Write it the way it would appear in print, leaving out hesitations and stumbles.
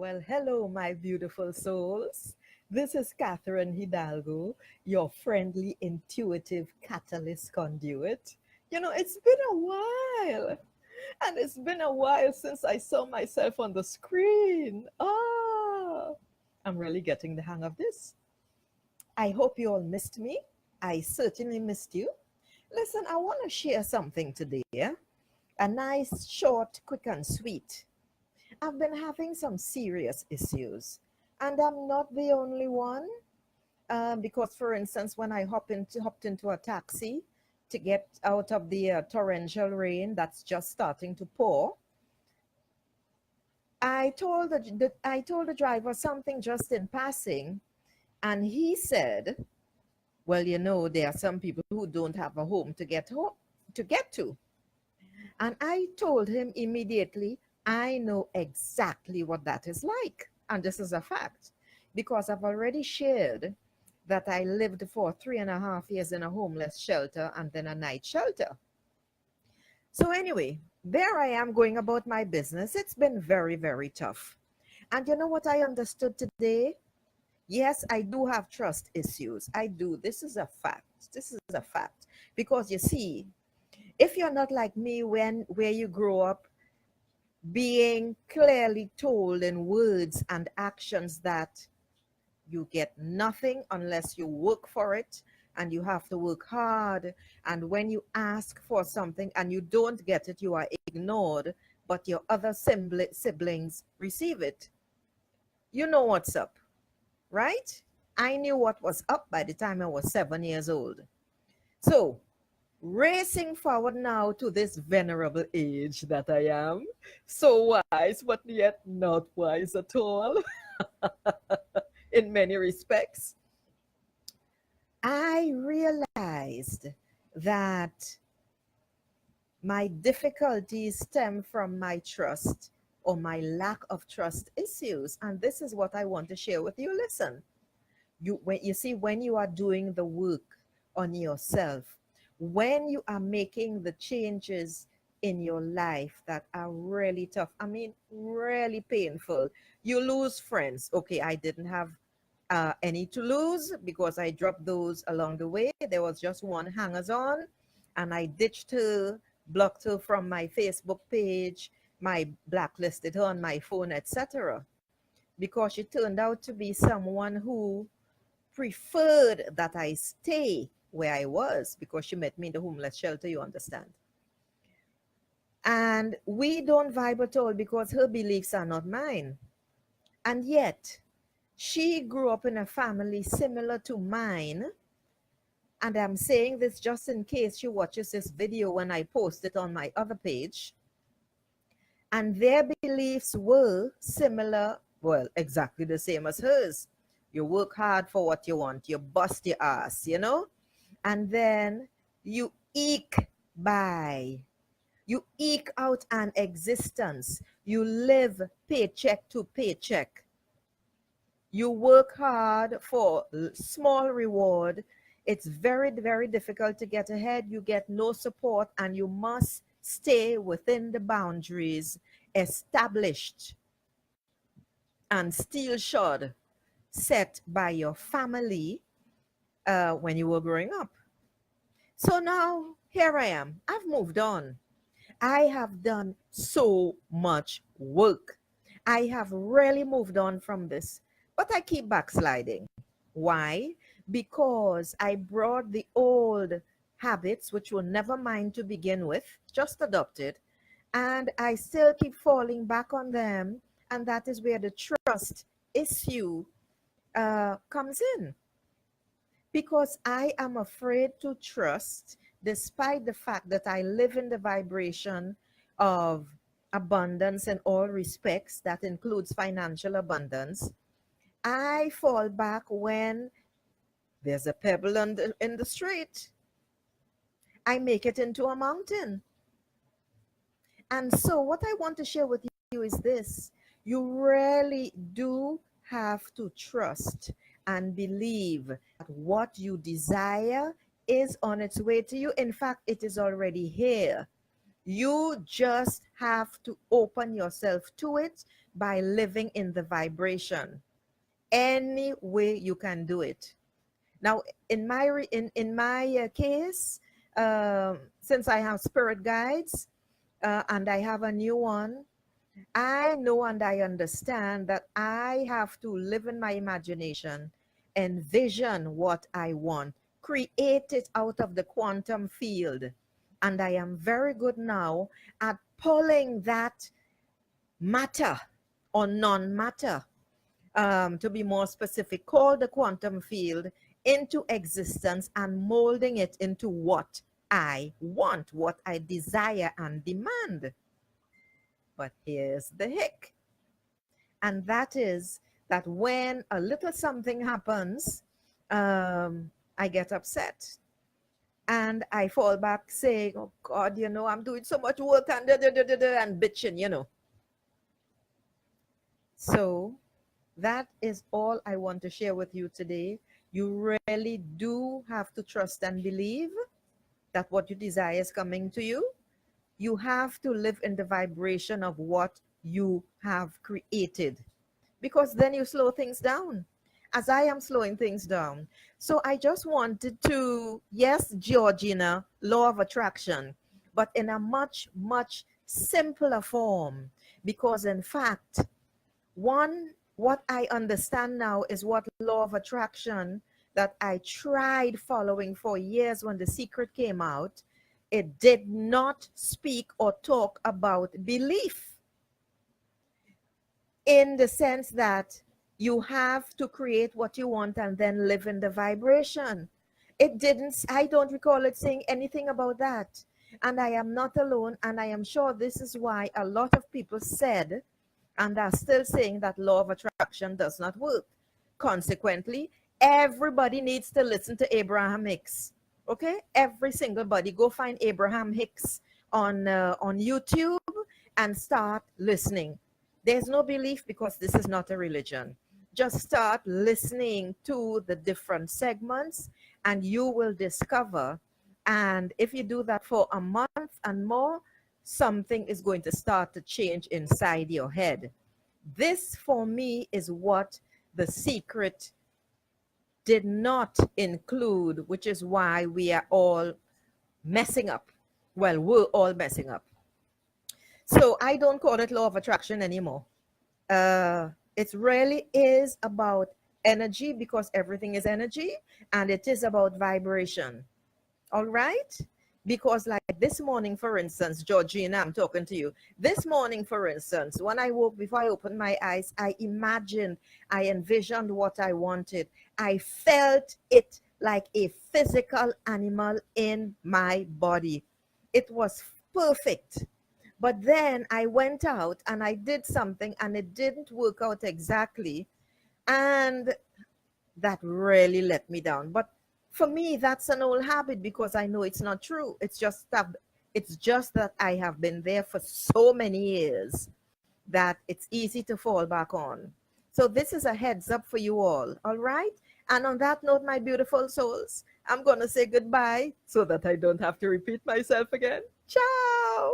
Well, hello, my beautiful souls. This is Catherine Hidalgo, your friendly, intuitive catalyst conduit. It's been a while, and it's been a while since I saw myself on the screen. I'm really getting the hang of this. I hope you all missed me. I certainly missed you. Listen, I want to share something today. A nice, short, quick, and sweet. I've been having some serious issues, and I'm not the only one. Because, for instance, when I hopped into a taxi to get out of the torrential rain that's just starting to pour, I told the driver something just in passing, and he said, "Well, there are some people who don't have a home to get to." And I told him immediately, I know exactly what that is like. And this is a fact because I've already shared that I lived for 3.5 years in a homeless shelter and then a night shelter. So, anyway, there I am going about my business. It's been very, very tough. And you know what I understood today? Yes, I do have trust issues. I do. This is a fact. This is a fact. Because you see, if you're not like me where you grow up being clearly told in words and actions that you get nothing unless you work for it, and you have to work hard, and when you ask for something and you don't get it, you are ignored, but your other siblings receive it. You know what's up, right? I knew what was up by the time I was 7 years old. So racing forward now to this venerable age that I am, so wise, but yet not wise at all, in many respects, I realized that my difficulties stem from my trust or my lack of trust issues. And this is what I want to share with you. Listen, when you are doing the work on yourself, when you are making the changes in your life that are really tough, I mean really painful, you lose friends. Okay, I didn't have any to lose because I dropped those along the way. There was just one hangers on, and I ditched her, blocked her from my Facebook page, my blacklisted her on my phone, etc., because she turned out to be someone who preferred that I stay where I was because she met me in the homeless shelter, you understand. And we don't vibe at all because her beliefs are not mine. And yet, she grew up in a family similar to mine. And I'm saying this just in case she watches this video when I post it on my other page. And their beliefs were similar, well, exactly the same as hers. You work hard for what you want, you bust your ass, and then you eke by. You eke out an existence. You live paycheck to paycheck. You work hard for small reward. It's very, very difficult to get ahead. You get no support, and you must stay within the boundaries established and still shod set by your family when you were growing up. So now here I am. I've moved on. I have done so much work. I have really moved on from this, but I keep backsliding. Why? Because I brought the old habits, which were never mine to begin with, just adopted, and I still keep falling back on them. And that is where the trust issue comes in, because I am afraid to trust, despite the fact that I live in the vibration of abundance in all respects, that includes financial abundance. I fall back when there's a pebble in the street. I make it into a mountain. And so, what I want to share with you is this: you really do have to trust and believe that what you desire is on its way to you. In fact, it is already here. You just have to open yourself to it by living in the vibration. Any way you can do it. Now, in my case, since I have spirit guides and I have a new one, I know and I understand that I have to live in my imagination, envision what I want, create it out of the quantum field. And I am very good now at pulling that matter or non-matter, to be more specific, called the quantum field, into existence and molding it into what I want, what I desire and demand. But here's the hick. And that is that when a little something happens, I get upset. And I fall back saying, oh God, I'm doing so much work and and bitching. So that is all I want to share with you today. You really do have to trust and believe that what you desire is coming to you. You have to live in the vibration of what you have created, because then you slow things down, as I am slowing things down. So I just wanted to, yes, Georgina, law of attraction, but in a much, much simpler form, because in fact, what I understand now is what law of attraction that I tried following for years when The Secret came out, it did not speak or talk about belief, in the sense that you have to create what you want and then live in the vibration. I don't recall it saying anything about that. And I am not alone. And I am sure this is why a lot of people said and are still saying that law of attraction does not work. Consequently, everybody needs to listen to Abraham Hicks. Okay? Every single body. Go find Abraham Hicks on YouTube and start listening. There's no belief because this is not a religion. Just start listening to the different segments and you will discover. And if you do that for a month and more, something is going to start to change inside your head. This, for me, is what The Secret did not include, which is why we are all messing up. Well, we're all messing up. So I don't call it law of attraction anymore. It really is about energy, because everything is energy, and it is about vibration. All right? Because like this morning, for instance, Georgina, I'm talking to you. This morning, for instance, when I woke, before I opened my eyes, I envisioned what I wanted. I felt it like a physical animal in my body. It was perfect. But then I went out and I did something and it didn't work out exactly. And that really let me down. But for me, that's an old habit because I know it's not true. It's just that I have been there for so many years that it's easy to fall back on. So this is a heads up for you all right? And on that note, my beautiful souls, I'm going to say goodbye so that I don't have to repeat myself again. Ciao!